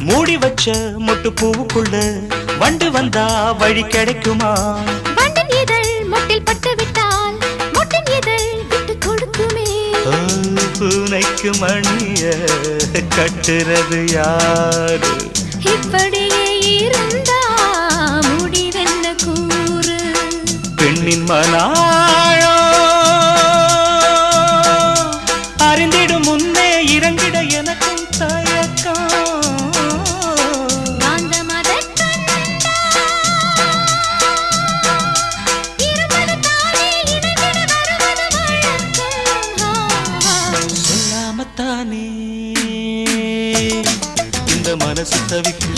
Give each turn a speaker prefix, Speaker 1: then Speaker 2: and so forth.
Speaker 1: மூடி வச்ச மொட்டு பூவுக்குள்ள வண்டு வந்தா வழி கிடைக்குமா?
Speaker 2: வண்டின் இதழ் மொட்டில் பட்டு விட்டால் மொட்டின் இதழ் விட்டு கொடுக்குமே.
Speaker 1: பூனைக்கு மணிய கட்டுறது யாரு?
Speaker 2: இப்படியே இருந்தா முடிவென்ன கூறு?
Speaker 1: பெண்ணின் மனாழோ அறிந்திடும் முன்னே இறங்கிட எனக்கும் தயக்கம். சொல்லாமத்தானே இந்த மனசு தவிக்கும்.